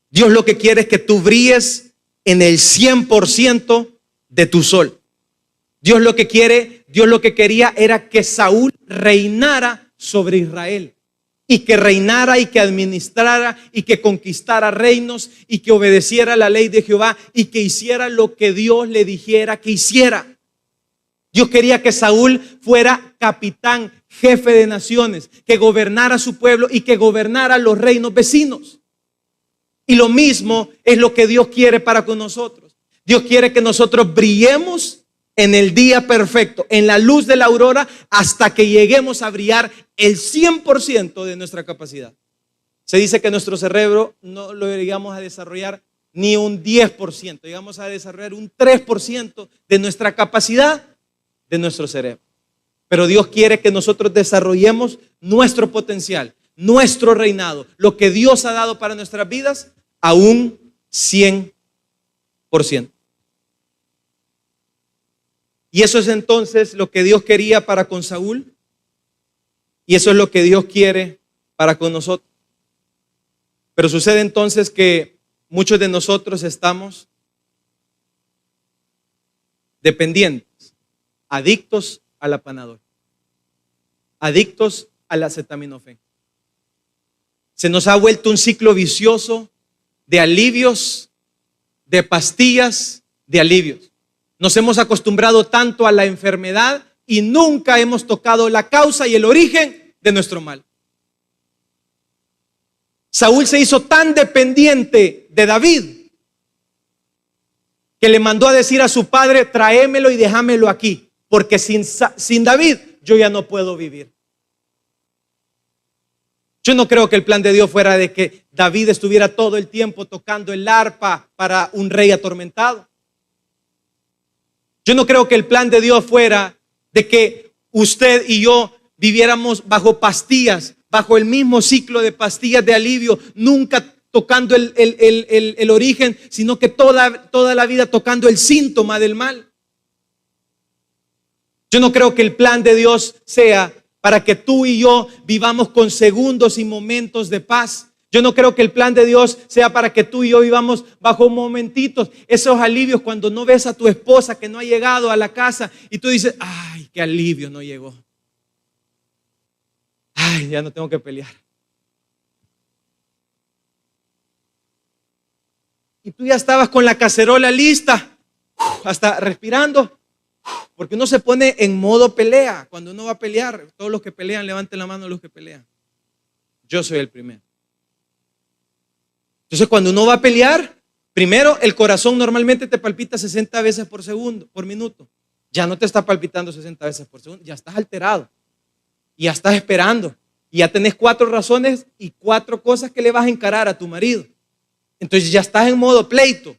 Dios lo que quiere es que tú brilles en el 100% de tu sol. Dios lo que quería era que Saúl reinara sobre Israel y que reinara y que administrara y que conquistara reinos y que obedeciera la ley de Jehová y que hiciera lo que Dios le dijera que hiciera. Dios quería que Saúl fuera capitán, jefe de naciones, que gobernara su pueblo y que gobernara los reinos vecinos. Y lo mismo es lo que Dios quiere para con nosotros. Dios quiere que nosotros brillemos en el día perfecto, en la luz de la aurora, hasta que lleguemos a brillar el 100% de nuestra capacidad. Se dice que nuestro cerebro no lo llegamos a desarrollar ni un 10%, llegamos a desarrollar un 3% de nuestra capacidad de nuestro cerebro. Pero Dios quiere que nosotros desarrollemos nuestro potencial, nuestro reinado, lo que Dios ha dado para nuestras vidas, a un 100%. Y eso es entonces lo que Dios quería para con Saúl. Y eso es lo que Dios quiere para con nosotros. Pero sucede entonces que muchos de nosotros estamos dependientes, adictos al apanador, adictos al acetaminofén. Se nos ha vuelto un ciclo vicioso de alivios, de pastillas, de alivios. Nos hemos acostumbrado tanto a la enfermedad y nunca hemos tocado la causa y el origen de nuestro mal. Saúl se hizo tan dependiente de David que le mandó a decir a su padre: tráemelo y déjamelo aquí, porque sin David yo ya no puedo vivir. Yo no creo que el plan de Dios fuera de que David estuviera todo el tiempo tocando el arpa para un rey atormentado. Yo no creo que el plan de Dios fuera de que usted y yo viviéramos bajo pastillas, bajo el mismo ciclo de pastillas de alivio, nunca tocando el origen, sino que toda la vida tocando el síntoma del mal. Yo no creo que el plan de Dios sea para que tú y yo vivamos con segundos y momentos de paz. Yo no creo que el plan de Dios sea para que tú y yo vivamos bajo momentitos, esos alivios cuando no ves a tu esposa que no ha llegado a la casa y tú dices: ay, qué alivio, no llegó. Ay, ya no tengo que pelear. Y tú ya estabas con la cacerola lista, hasta respirando, porque uno se pone en modo pelea cuando uno va a pelear. Todos los que pelean, levanten la mano los que pelean. Yo soy el primero. Entonces, cuando uno va a pelear, primero el corazón normalmente te palpita 60 veces por minuto. Ya no te está palpitando 60 veces por segundo, ya estás alterado. Y ya estás esperando. Y ya tenés 4 razones y 4 cosas que le vas a encarar a tu marido. Entonces ya estás en modo pleito.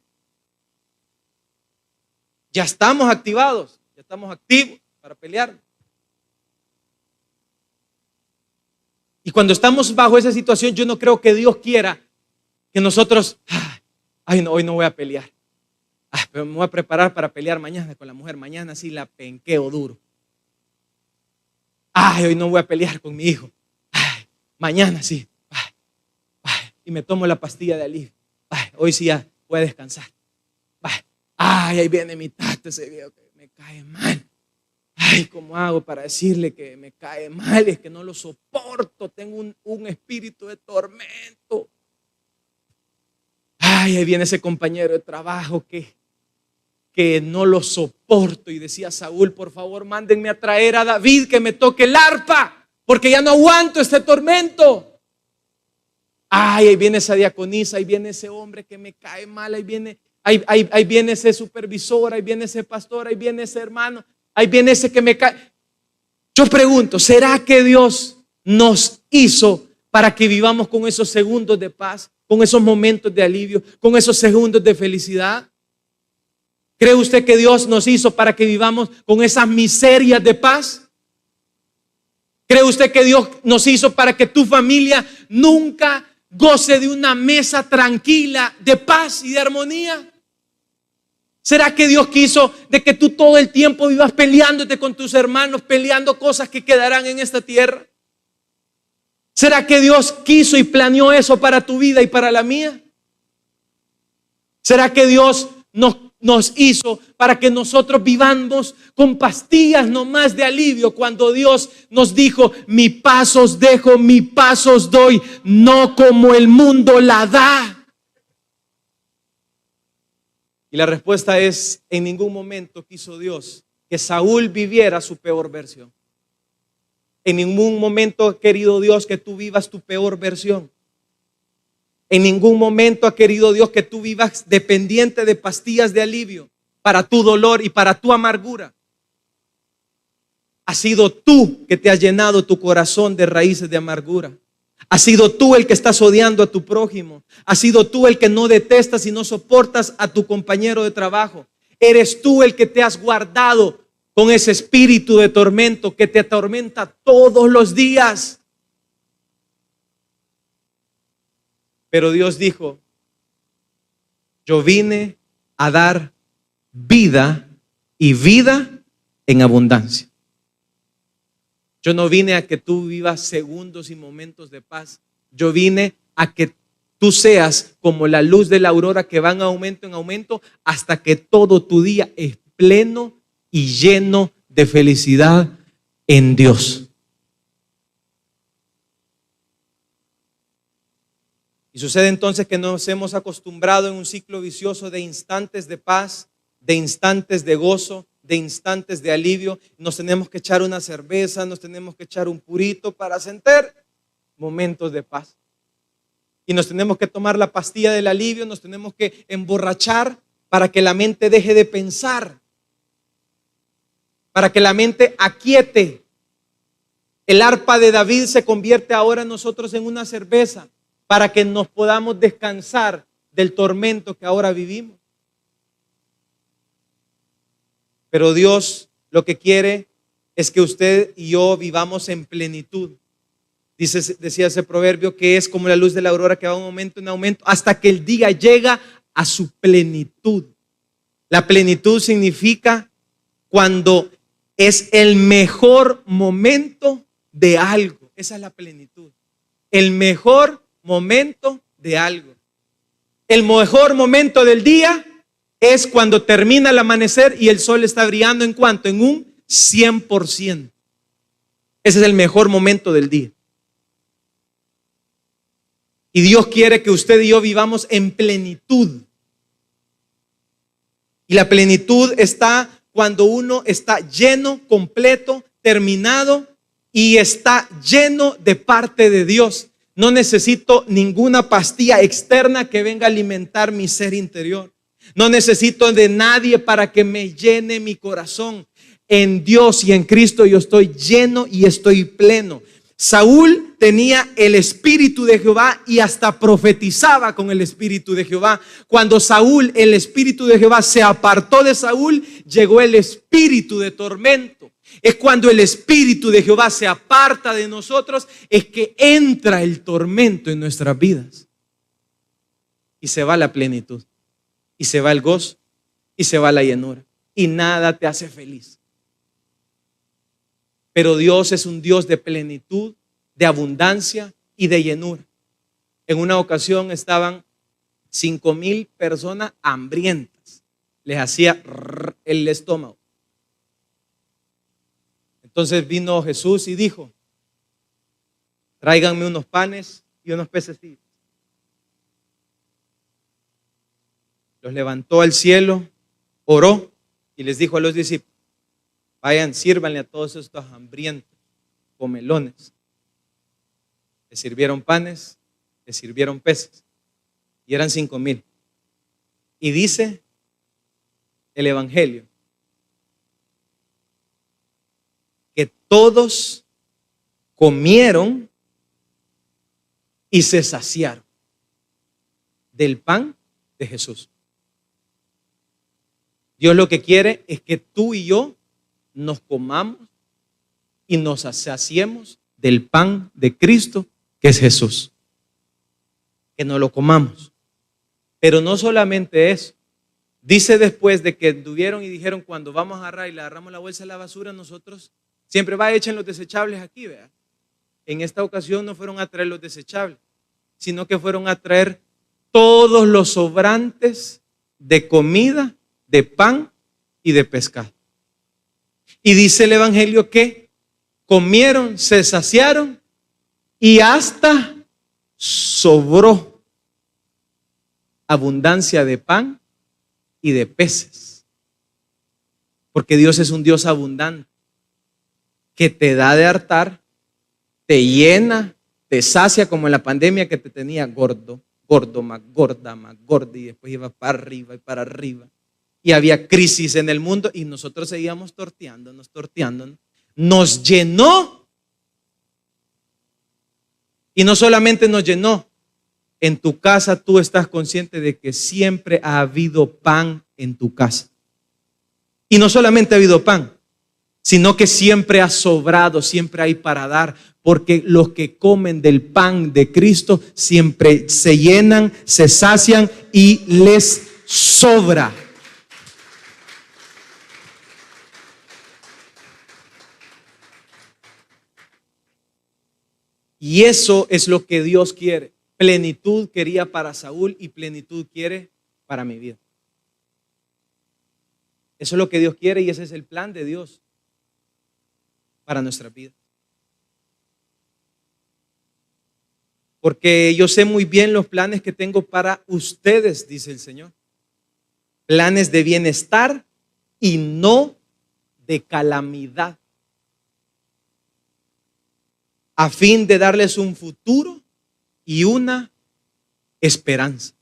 Ya estamos activados, ya estamos activos para pelear. Y cuando estamos bajo esa situación, yo no creo que Dios quiera que nosotros, no, hoy no voy a pelear. Pero me voy a preparar para pelear mañana con la mujer. Mañana sí la penqueo duro. Hoy no voy a pelear con mi hijo. Mañana sí. Y me tomo la pastilla de alivio. Hoy sí ya voy a descansar. Ahí viene mi tata, ese viejo que me cae mal. ¿Cómo hago para decirle que me cae mal? Es que no lo soporto. Tengo un espíritu de tormento. Ahí viene ese compañero de trabajo que no lo soporto. Y decía Saúl: por favor, mándenme a traer a David que me toque el arpa, porque ya no aguanto este tormento. Ahí viene esa diaconisa, ahí viene ese hombre que me cae mal, ahí viene ese supervisor, ahí viene ese pastor, ahí viene ese hermano, ahí viene ese que me cae. Yo pregunto, ¿será que Dios nos hizo para que vivamos con esos segundos de paz, con esos momentos de alivio, con esos segundos de felicidad? ¿Cree usted que Dios nos hizo para que vivamos con esas miserias de paz? ¿Cree usted que Dios nos hizo para que tu familia nunca goce de una mesa tranquila de paz y de armonía? ¿Será que Dios quiso de que tú todo el tiempo vivas peleándote con tus hermanos, peleando cosas que quedarán en esta tierra? ¿Será que Dios quiso y planeó eso para tu vida y para la mía? ¿Será que Dios nos nos hizo para que nosotros vivamos con pastillas nomás de alivio, cuando Dios nos dijo: mi paz os dejo, mi paz os doy, no como el mundo la da. Y la respuesta es: en ningún momento quiso Dios que Saúl viviera su peor versión. En ningún momento ha querido Dios que tú vivas tu peor versión. En ningún momento ha querido Dios que tú vivas dependiente de pastillas de alivio para tu dolor y para tu amargura. Has sido tú que te has llenado tu corazón de raíces de amargura. Has sido tú el que estás odiando a tu prójimo. Has sido tú el que no detestas y no soportas a tu compañero de trabajo. Eres tú el que te has guardado con ese espíritu de tormento que te atormenta todos los días. Pero Dios dijo: yo vine a dar vida y vida en abundancia. Yo no vine a que tú vivas segundos y momentos de paz. Yo vine a que tú seas como la luz de la aurora, que va en aumento hasta que todo tu día es pleno y lleno de felicidad en Dios. Y sucede entonces que nos hemos acostumbrado en un ciclo vicioso de instantes de paz, de instantes de gozo, de instantes de alivio. Nos tenemos que echar una cerveza, nos tenemos que echar un purito para sentir momentos de paz. Y nos tenemos que tomar la pastilla del alivio, nos tenemos que emborrachar para que la mente deje de pensar, para que la mente aquiete. El arpa de David se convierte ahora en nosotros en una cerveza, para que nos podamos descansar del tormento que ahora vivimos. Pero Dios lo que quiere es que usted y yo vivamos en plenitud. Decía ese proverbio que es como la luz de la aurora, que va de aumento en aumento hasta que el día llega a su plenitud. La plenitud significa cuando es el mejor momento de algo. Esa es la plenitud. El mejor momento de algo. El mejor momento del día es cuando termina el amanecer y el sol está brillando. ¿En cuánto? En un 100%. Ese es el mejor momento del día. Y Dios quiere que usted y yo vivamos en plenitud. Y la plenitud está cuando uno está lleno, completo, terminado y está lleno de parte de Dios. No necesito ninguna pastilla externa que venga a alimentar mi ser interior. No necesito de nadie para que me llene mi corazón. En Dios y en Cristo yo estoy lleno y estoy pleno. Saúl tenía el espíritu de Jehová y hasta profetizaba con el espíritu de Jehová. Cuando Saúl, el espíritu de Jehová se apartó de Saúl, llegó el espíritu de tormento. Es cuando el espíritu de Jehová se aparta de nosotros, es que entra el tormento en nuestras vidas. Y se va la plenitud, y se va el gozo, y se va la llenura. Y nada te hace feliz. Pero Dios es un Dios de plenitud, de abundancia y de llenura. En una ocasión estaban 5,000 personas hambrientas. Les hacía el estómago. Entonces vino Jesús y dijo: tráiganme unos panes y unos pececillos. Los levantó al cielo, oró y les dijo a los discípulos: vayan, sírvanle a todos estos hambrientos, comelones. Les sirvieron panes, les sirvieron peces, y eran 5,000. Y dice el Evangelio que todos comieron y se saciaron del pan de Jesús. Dios lo que quiere es que tú y yo nos comamos y nos saciemos del pan de Cristo, que es Jesús. Que nos lo comamos. Pero no solamente eso. Dice después de que anduvieron y dijeron: cuando vamos a agarrar y le agarramos la bolsa de la basura, nosotros siempre echen los desechables aquí, ¿verdad? En esta ocasión no fueron a traer los desechables, sino que fueron a traer todos los sobrantes de comida de pan y de pescado. Y dice el Evangelio que comieron, se saciaron y hasta sobró abundancia de pan y de peces. Porque Dios es un Dios abundante que te da de hartar, te llena, te sacia, como en la pandemia que te tenía gordo, más gorda, y después iba para arriba y para arriba. Y había crisis en el mundo y nosotros seguíamos torteándonos. Nos llenó. Y no solamente nos llenó, en tu casa tú estás consciente de que siempre ha habido pan en tu casa. Y no solamente ha habido pan, sino que siempre ha sobrado, siempre hay para dar, porque los que comen del pan de Cristo siempre se llenan, se sacian y les sobra. Y eso es lo que Dios quiere. Plenitud quería para Saúl y plenitud quiere para mi vida. Eso es lo que Dios quiere y ese es el plan de Dios para nuestra vida. Porque yo sé muy bien los planes que tengo para ustedes, dice el Señor. Planes de bienestar y no de calamidad, a fin de darles un futuro y una esperanza.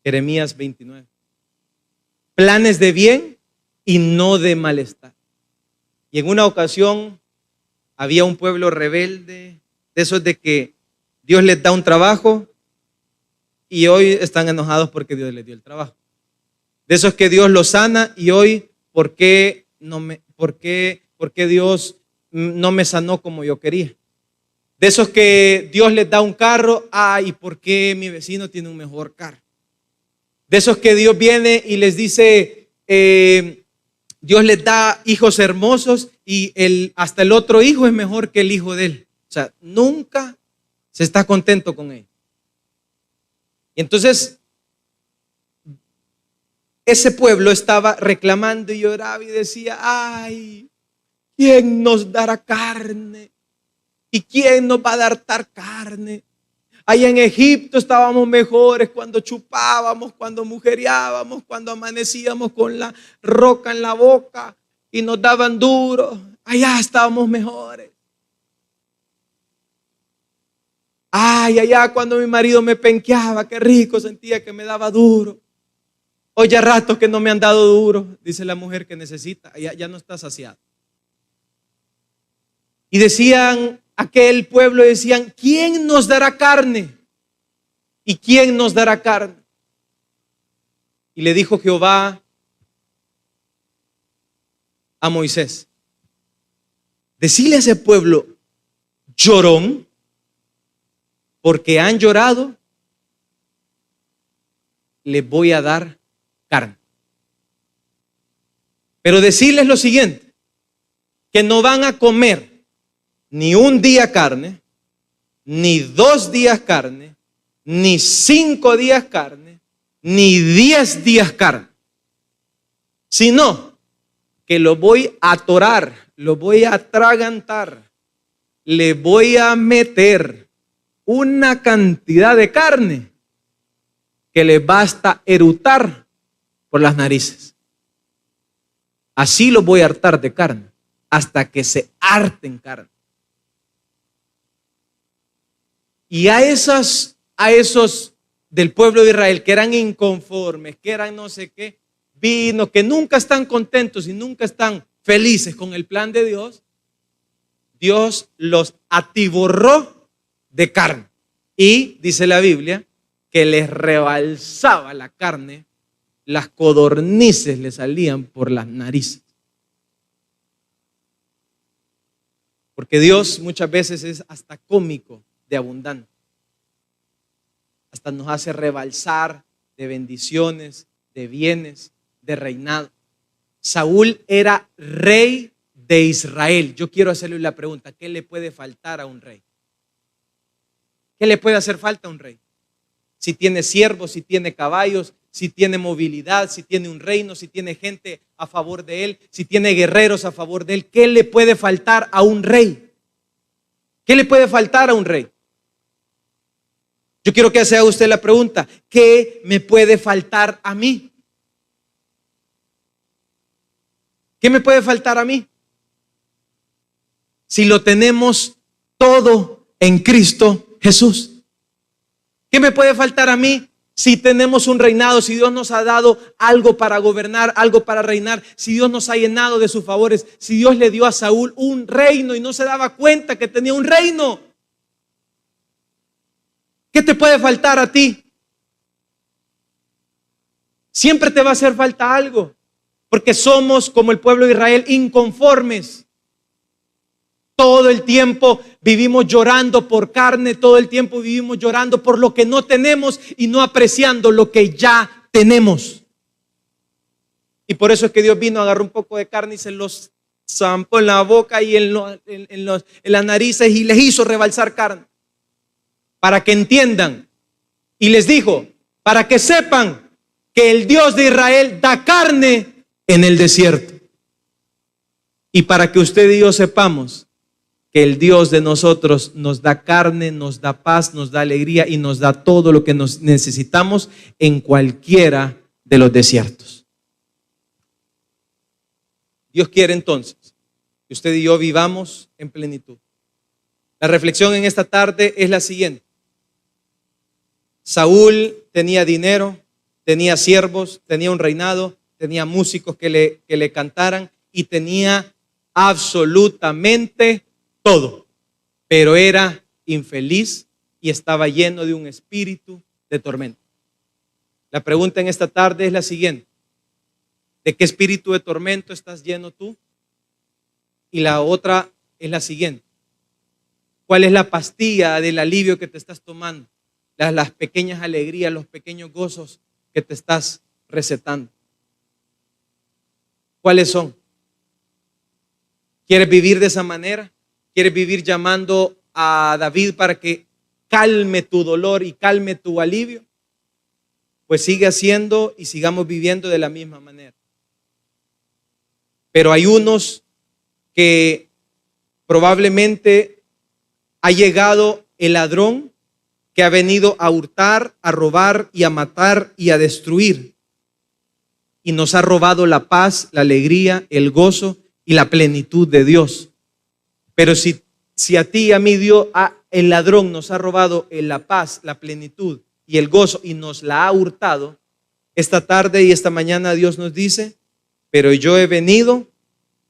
Jeremías 29. Planes de bien y no de malestar. Y en una ocasión había un pueblo rebelde, de esos de que Dios les da un trabajo y hoy están enojados porque Dios les dio el trabajo. De esos que Dios los sana y hoy, ¿por qué Dios no me sanó como yo quería? De esos que Dios les da un carro, ¿y por qué mi vecino tiene un mejor carro? De esos que Dios viene y les dice, Dios les da hijos hermosos y hasta el otro hijo es mejor que el hijo de él. O sea, nunca se está contento con él. Y entonces, ese pueblo estaba reclamando y lloraba y decía, ay, ¿quién nos dará carne? ¿Y quién nos va a dar tal carne? Allá en Egipto estábamos mejores cuando chupábamos, cuando mujeriábamos, cuando amanecíamos con la roca en la boca y nos daban duro. Allá estábamos mejores. Ay, allá cuando mi marido me penqueaba, qué rico sentía que me daba duro. Hoy ya ratos que no me han dado duro, dice la mujer que necesita, ya no está saciada. Y decían, aquel pueblo decían, ¿quién nos dará carne? ¿Y quién nos dará carne? Y le dijo Jehová a Moisés, decile a ese pueblo, llorón, porque han llorado, les voy a dar carne. Pero decirles lo siguiente, que no van a comer ni un día carne, ni 2 días carne, ni 5 días carne, ni 10 días carne, sino que lo voy a atorar, lo voy a atragantar, le voy a meter una cantidad de carne que les basta erutar por las narices. Así los voy a hartar de carne, hasta que se harten carne. Y a esos del pueblo de Israel que eran inconformes, que eran no sé qué, vino, que nunca están contentos y nunca están felices con el plan de Dios, Dios los atiborró de carne. Y dice la Biblia que les rebalsaba la carne, las codornices le salían por las narices. Porque Dios muchas veces es hasta cómico de abundante. Hasta nos hace rebalsar de bendiciones, de bienes, de reinado. Saúl era rey de Israel. Yo quiero hacerle la pregunta, ¿qué le puede faltar a un rey? ¿Qué le puede hacer falta a un rey? Si tiene siervos, si tiene caballos, si tiene movilidad, si tiene un reino, si tiene gente a favor de él, si tiene guerreros a favor de él. ¿Qué le puede faltar a un rey? ¿Qué le puede faltar a un rey? Yo quiero que se haga usted la pregunta: ¿qué me puede faltar a mí? ¿Qué me puede faltar a mí? Si lo tenemos todo en Cristo Jesús. ¿Qué me puede faltar a mí si tenemos un reinado? Si Dios nos ha dado algo para gobernar, algo para reinar, si Dios nos ha llenado de sus favores, si Dios le dio a Saúl un reino y no se daba cuenta que tenía un reino. ¿Qué te puede faltar a ti? Siempre te va a hacer falta algo, porque somos como el pueblo de Israel, inconformes. Todo el tiempo vivimos llorando por carne, todo el tiempo vivimos llorando por lo que no tenemos y no apreciando lo que ya tenemos. Y por eso es que Dios vino, agarró un poco de carne y se los zampó en la boca y en las narices y les hizo rebalsar carne. Para que entiendan. Y les dijo, para que sepan que el Dios de Israel da carne en el desierto. Y para que usted y yo sepamos que el Dios de nosotros nos da carne, nos da paz, nos da alegría y nos da todo lo que nos necesitamos en cualquiera de los desiertos. Dios quiere entonces que usted y yo vivamos en plenitud. La reflexión en esta tarde es la siguiente. Saúl tenía dinero, tenía siervos, tenía un reinado, tenía músicos que le cantaran y tenía absolutamente todo, pero era infeliz y estaba lleno de un espíritu de tormento. La pregunta en esta tarde es la siguiente: ¿de qué espíritu de tormento estás lleno tú? Y la otra es la siguiente: ¿cuál es la pastilla del alivio que te estás tomando? Las pequeñas alegrías, los pequeños gozos que te estás recetando. ¿Cuáles son? ¿Quieres vivir de esa manera? ¿Quieres vivir llamando a David para que calme tu dolor y calme tu alivio? Pues sigue haciendo y sigamos viviendo de la misma manera. Pero hay unos que probablemente ha llegado el ladrón que ha venido a hurtar, a robar y a matar y a destruir. Y nos ha robado la paz, la alegría, el gozo y la plenitud de Dios. Pero si a ti y a mí el ladrón nos ha robado la paz, la plenitud y el gozo y nos la ha hurtado, esta tarde y esta mañana Dios nos dice: pero yo he venido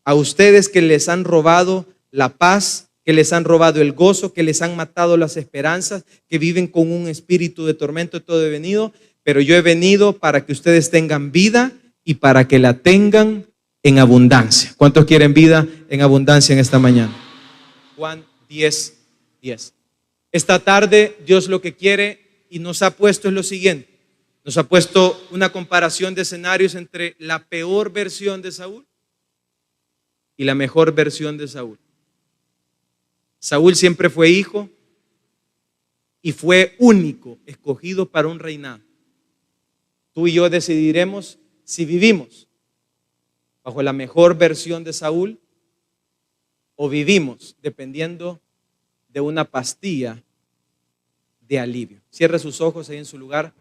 a ustedes que les han robado la paz, que les han robado el gozo, que les han matado las esperanzas, que viven con un espíritu de tormento. Todo he venido, pero yo he venido para que ustedes tengan vida y para que la tengan en abundancia. ¿Cuántos quieren vida en abundancia en esta mañana? Juan 10:10. Esta tarde Dios lo que quiere y nos ha puesto es lo siguiente. Nos ha puesto una comparación de escenarios entre la peor versión de Saúl y la mejor versión de Saúl. Saúl siempre fue hijo y fue único, escogido para un reinado. Tú y yo decidiremos si vivimos bajo la mejor versión de Saúl o vivimos dependiendo de una pastilla de alivio. Cierre sus ojos ahí en su lugar.